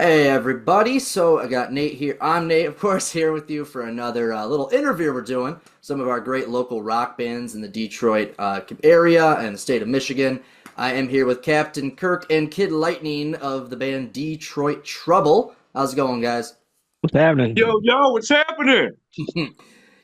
Hey everybody, so I got Nate here. I'm Nate, of course, here with you for another little interview we're doing. Some of our great local rock bands in the Detroit area and the state of Michigan. I am here with Captain Kirk and Kid Lightning of the band Detroit Trouble. How's it going, guys? What's happening? Yo, what's happening?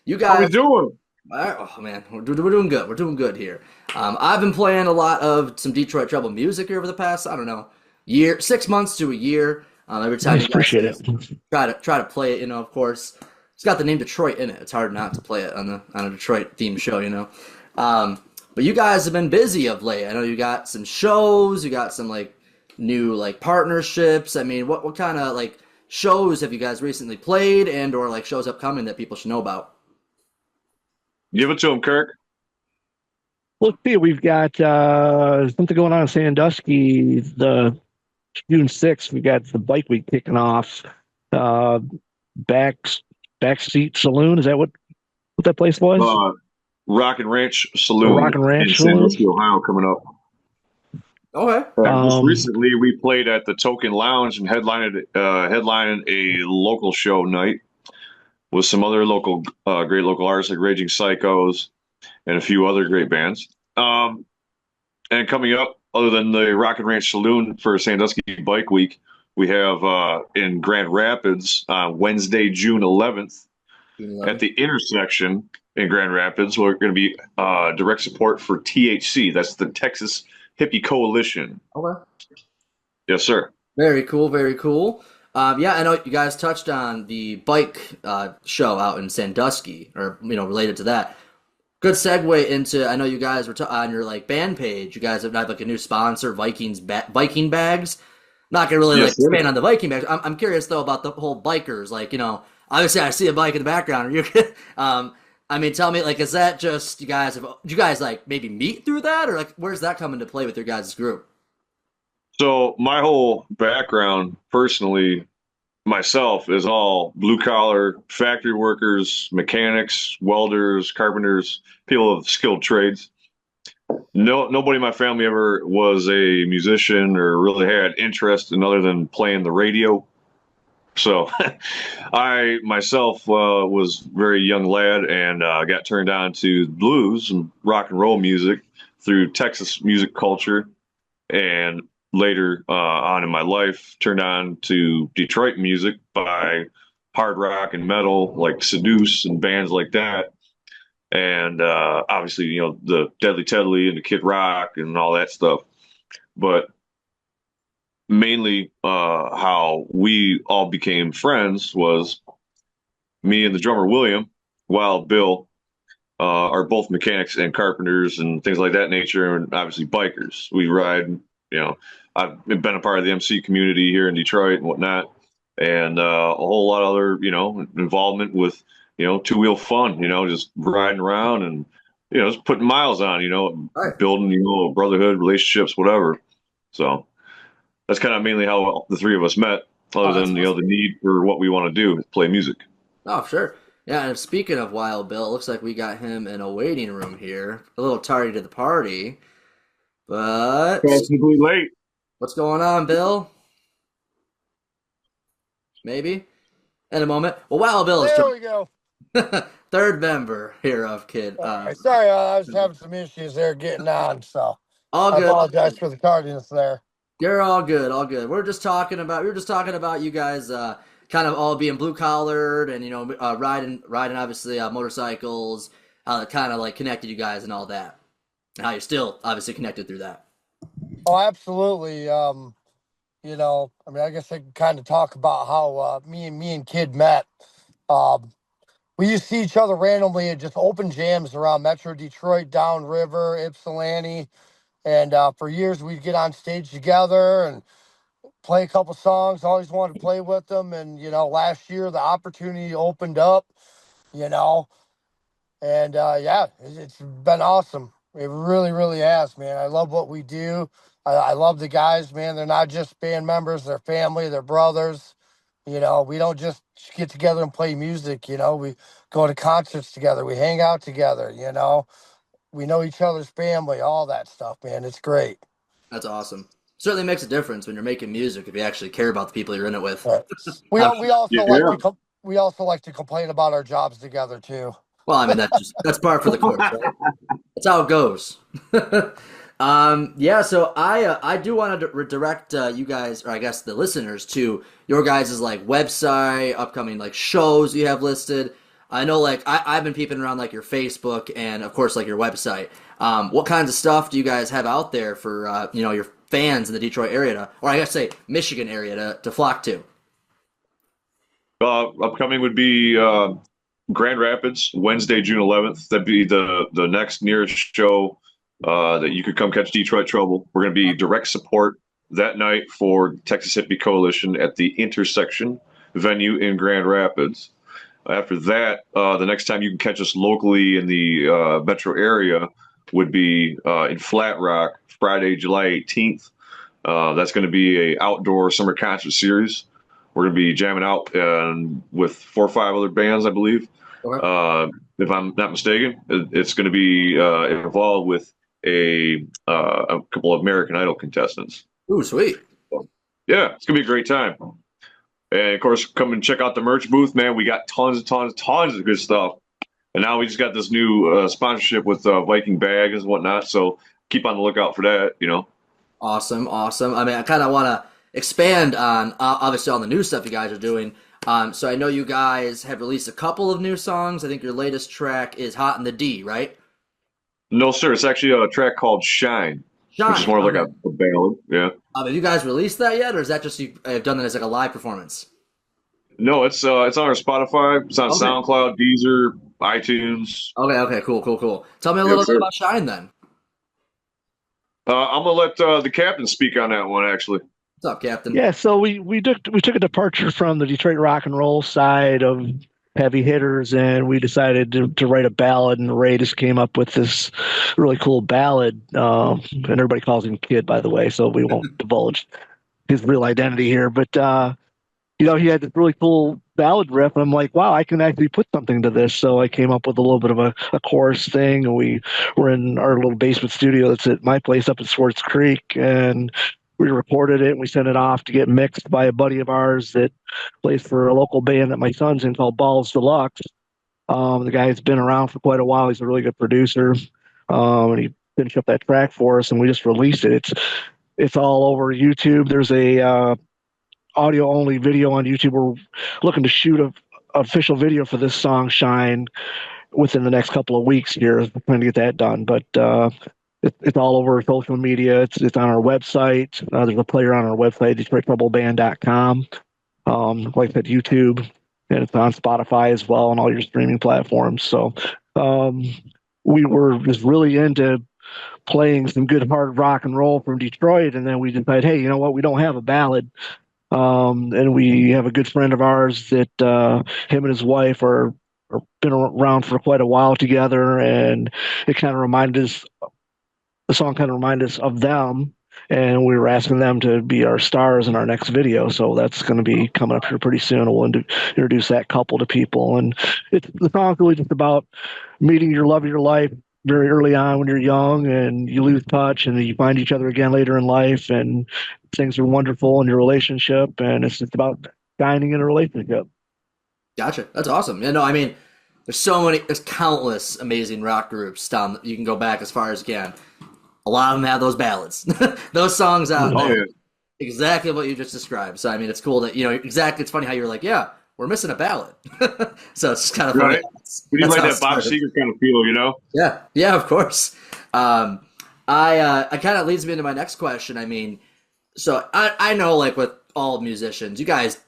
You How we guys, doing? oh man, we're doing good. We're doing good here. I've been playing a lot of some Detroit Trouble music over the past, I don't know, year, 6 months to a year. Every time Nice, you guys appreciate it. try to play it, of course, it's got the name Detroit in it. It's hard not to play it on a Detroit themed show. But you guys have been busy of late. I know you got some shows, you got some like new like partnerships. I mean, what kind of like shows have you guys recently played and or like shows upcoming that people should know about? Give it to him, Kirk. Let's see, we've got something going on in Sandusky. The June 6th, we got the bike week kicking off. Uh, back Backseat Saloon. Is that what that place was? Uh, Rock and Ranch The Rock Saloon and in Ranch Saloon. Sandusky, Ohio, coming up. Okay. And just Um, recently, we played at the Token Lounge and headlining a local show night with some other great local artists like Raging Psychos and a few other great bands. And coming up, other than the Rock and Ranch Saloon for Sandusky Bike Week, we have in Grand Rapids on Wednesday, June 11th, June at 11th. the intersection in Grand Rapids. We're going to be direct support for THC. That's the Texas Hippie Coalition. Okay. Yes, sir. Very cool. Very cool. Yeah, I know you guys touched on the bike show out in Sandusky, or related to that. Good segue into. I know you guys were on your like band page. You guys have like a new sponsor, Viking bags. Not gonna really like Yes, sir. expand on the Viking bags. I'm curious though about the whole bikers. Like obviously I see a bike in the background. Are you? I mean, tell me like, is that just you guys have? Do you guys like maybe meet through that, or like where's that come into play with your guys' group? So my whole background, personally, myself, is all blue collar factory workers, mechanics, welders, carpenters, people of skilled trades. No, nobody in my family ever was a musician or really had interest in other than playing the radio. So I myself was a very young lad and got turned on to blues and rock and roll music through Texas music culture, and later on in my life turned on to Detroit music by hard rock and metal like Seduce and bands like that. And obviously, the Deadly Tedley and the Kid Rock and all that stuff. But mainly, how we all became friends was me and the drummer William, while Bill are both mechanics and carpenters and things like that nature, and obviously bikers. We ride, I've been a part of the MC community here in Detroit and whatnot, and a whole lot of other, involvement with, two wheel fun, just riding around and, just putting miles on, All right. building, brotherhood, relationships, whatever. So that's kind of mainly how the three of us met, Oh, other that's than, awesome. the need for what we want to do, play music. Oh, sure. Yeah, and speaking of Wild Bill, it looks like we got him in a waiting room here. A little tardy to the party, but Fashionably late. what's going on, Bill? Maybe in a moment. Well, Wild Bill is There we go. third member here of Kid. All right. Sorry, I was having some issues there getting on, so All I good. apologize for the tardiness there. You're all good. All good. We were just talking about you guys, kind of all being blue collared and riding obviously motorcycles. How it kind of like connected you guys and all that. And how you're still obviously connected through that. Oh, absolutely. I mean, I guess I can kind of talk about how me and Kid met. Um, we used to see each other randomly at just open jams around Metro Detroit, downriver, Ypsilanti, and for years we'd get on stage together and play a couple songs. Always wanted to play with them, and last year the opportunity opened up. You know, And yeah, it's been awesome. It really, really has, man. I love what we do. I love the guys, man. They're not just band members, they're family, they're brothers. We don't just get together and play music, we go to concerts together, we hang out together, we know each other's family, all that stuff, man. It's great. That's awesome. Certainly makes a difference when you're making music if you actually care about the people you're in it with. Right. I'm We sure. also like Yeah. to we also like to complain about our jobs together too. Well, I mean that's par for the course, right? That's how it goes. Yeah, so I do want to redirect you guys, or I guess the listeners, to your guys' like website, upcoming like shows you have listed. I know like I've been peeping around like your Facebook and of course like your website. What kinds of stuff do you guys have out there for your fans in the Detroit area or I guess say Michigan area to flock to? Upcoming would be Grand Rapids, Wednesday, June 11th. That'd be the next nearest show that you could come catch Detroit Trouble. We're going to be direct support that night for Texas Hippie Coalition at the Intersection venue in Grand Rapids. After that, the next time you can catch us locally in the metro area would be in Flat Rock, Friday, July 18th. That's going to be a outdoor summer concert series. We're going to be jamming out with 4 or 5 other bands, I believe. Okay. If I'm not mistaken, it's going to be involved with a couple of American Idol contestants. Ooh, sweet. So, yeah, it's going to be a great time. And of course, come and check out the merch booth, man. We got tons of good stuff. And now we just got this new sponsorship with Viking bags and whatnot. So keep on the lookout for that. Awesome, awesome. I mean, I kind of want to expand on obviously all the new stuff you guys are doing. So I know you guys have released a couple of new songs. I think your latest track is "Hot in the D," right? No, sir. It's actually a track called Shine, which is Shine. more like Okay. a ballad. Yeah. Have you guys released that yet, or is that just you have done that as like a live performance? No, it's on our Spotify. It's on Okay. SoundCloud, Deezer, iTunes. Okay. Okay. Cool. Cool. Cool. Tell me a little Yes, bit sir. about Shine then. I'm gonna let the captain speak on that one. Actually, What's up, Captain? Yeah, so we took a departure from the Detroit rock and roll side of heavy hitters, and we decided to write a ballad. And Ray just came up with this really cool ballad, and everybody calls him Kid, by the way, so we won't divulge his real identity here. But he had this really cool ballad riff, and I'm like, wow, I can actually put something to this. So I came up with a little bit of a chorus thing, and we were in our little basement studio that's at my place up at Swartz Creek, and we recorded it and we sent it off to get mixed by a buddy of ours that plays for a local band that my son's in called Balls Deluxe. The guy's been around for quite a while. He's a really good producer, and he finished up that track for us, and we just released it. It's all over YouTube. There's a audio only video on YouTube. We're looking to shoot a official video for this song Shine within the next couple of weeks here. We're trying to get that done, but it's all over social media. It's on our website. There's a player on our website, DetroitTroubleband.com. Like I said, YouTube, and it's on Spotify as well and all your streaming platforms. So um, we were just really into playing some good hard rock and roll from Detroit, and then we decided, hey, you know what? We don't have a ballad. And we have a good friend of ours that him and his wife are been around for quite a while together, and it kind of reminded us. The song kind of reminded us of them, and we were asking them to be our stars in our next video. So that's going to be coming up here pretty soon. We'll introduce that couple to people, and the song's really just about meeting your love of your life very early on when you're young, and you lose touch, and you find each other again later in life, and things are wonderful in your relationship, and it's just about shining in a relationship. Gotcha. That's awesome. Yeah, no, I mean, there's countless amazing rock groups down. You can go back as far as you can. A lot of them have those ballads, those songs out oh there. yeah, Exactly what you just described. So I mean, it's cool that exactly. It's funny how you're like, yeah, we're missing a ballad. So it's just kind of funny. right. We need That's like how it that Bob started. Seger kind of feel. Yeah, yeah, of course. I kind of leads me into my next question. I mean, so I know like with all musicians, you guys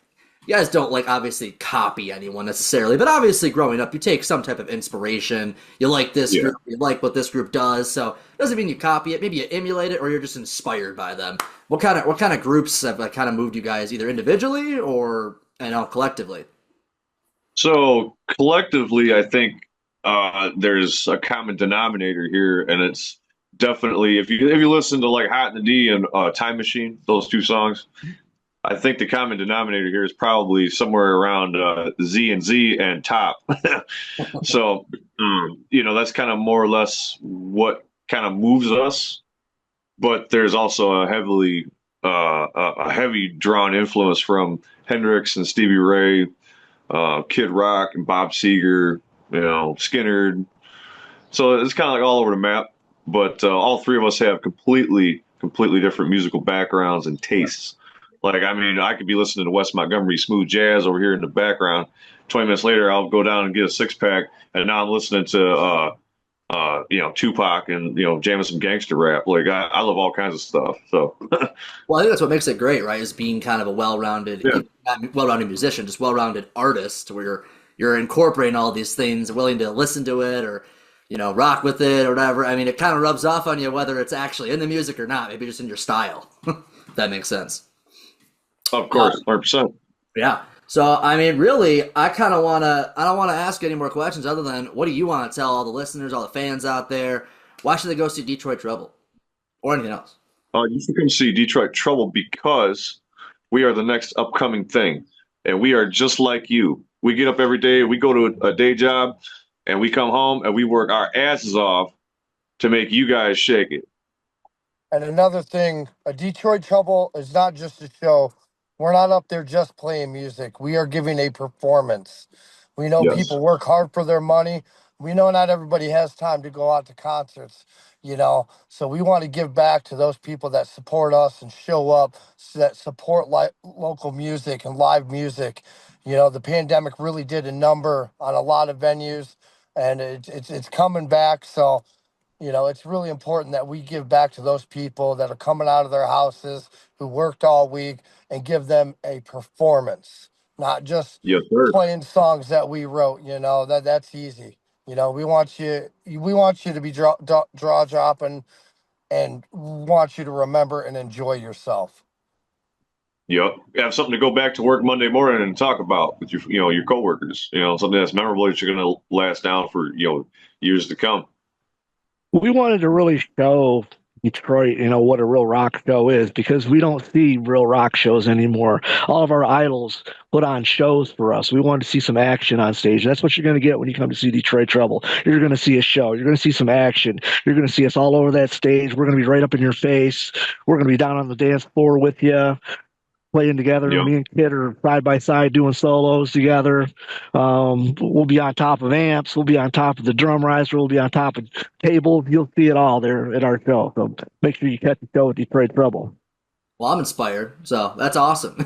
don't like obviously copy anyone necessarily, but obviously growing up, you take some type of inspiration. You like this Yeah. group, you like what this group does. So it doesn't mean you copy it. Maybe you emulate it, or you're just inspired by them. What kind of groups have kind of moved you guys either individually or collectively? So collectively, I think there's a common denominator here, and it's definitely if you listen to like Hot in the D and Time Machine, those 2 songs. I think the common denominator here is probably somewhere around Z and Z and Top. So, that's kind of more or less what kind of moves us. But there's also a heavily a heavy drawn influence from Hendrix and Stevie Ray, Kid Rock and Bob Seger, Skinner. So it's kind of like all over the map. But all three of us have completely different musical backgrounds and tastes. Like, I mean, I could be listening to Wes Montgomery smooth jazz over here in the background. 20 minutes later, I'll go down and get a six pack, and now I'm listening to Tupac and jamming some gangster rap. Like, I love all kinds of stuff. So Well, I think that's what makes it great, right? Is being kind of a yeah, well-rounded musician, just well-rounded artist, where you're incorporating all these things, willing to listen to it or rock with it or whatever. I mean, it kind of rubs off on you whether it's actually in the music or not. Maybe just in your style. If that makes sense. of course, 100%. Yeah. So, I mean, really, I don't want to ask any more questions other than what do you want to tell all the listeners, all the fans out there? Why should they go see Detroit Trouble or anything else? You should come see Detroit Trouble because we are the next upcoming thing, and we are just like you. We get up every day, we go to a day job, and we come home and we work our asses off to make you guys shake it. And another thing, a Detroit Trouble is not just a show. We're not up there just playing music. We are giving a performance. We know Yes. people work hard for their money. We know not everybody has time to go out to concerts, So we want to give back to those people that support us and show up, that support local music and live music. The pandemic really did a number on a lot of venues, and it's coming back. So it's really important that we give back to those people that are coming out of their houses who worked all week and give them a performance, not just Yes, sir. playing songs that we wrote. That's easy. We want you to be draw dropping and want you to remember and enjoy yourself. Yep. Have something to go back to work Monday morning and talk about with your coworkers. Something that's memorable that you're going to last down for years to come. We wanted to really show Detroit, what a real rock show is, because we don't see real rock shows anymore. All of our idols put on shows for us. We wanted to see some action on stage. That's what you're going to get when you come to see Detroit Trouble. You're going to see a show. You're going to see some action. You're going to see us all over that stage. We're going to be right up in your face. We're going to be down on the dance floor with you, playing together. Yep. Me and Kid are side by side doing solos together. We'll be on top of amps. We'll be on top of the drum riser. We'll be on top of tables. You'll see it all there at our show. So make sure you catch the show with Detroit Trouble. Well, I'm inspired, so that's awesome.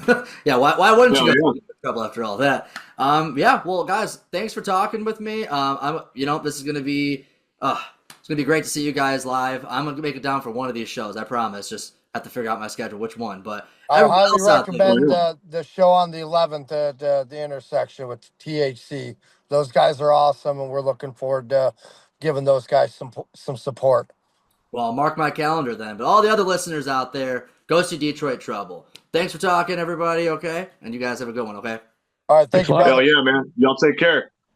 Yeah, why wouldn't you go to Trouble after all that? Yeah, well, guys, thanks for talking with me. This is gonna be, it's gonna be great to see you guys live. I'm gonna make it down for one of these shows, I promise. Just have to figure out my schedule, which one. But I everyone highly else out there, recommend the show on the 11th at the intersection with THC. Those guys are awesome, and we're looking forward to giving those guys some support. well, I'll mark my calendar then. But all the other listeners out there, go see Detroit Trouble. Thanks for talking, everybody. Okay, and you guys have a good one. Okay. All right, thank Thanks you, a lot. brother. Hell yeah, man. Y'all take care.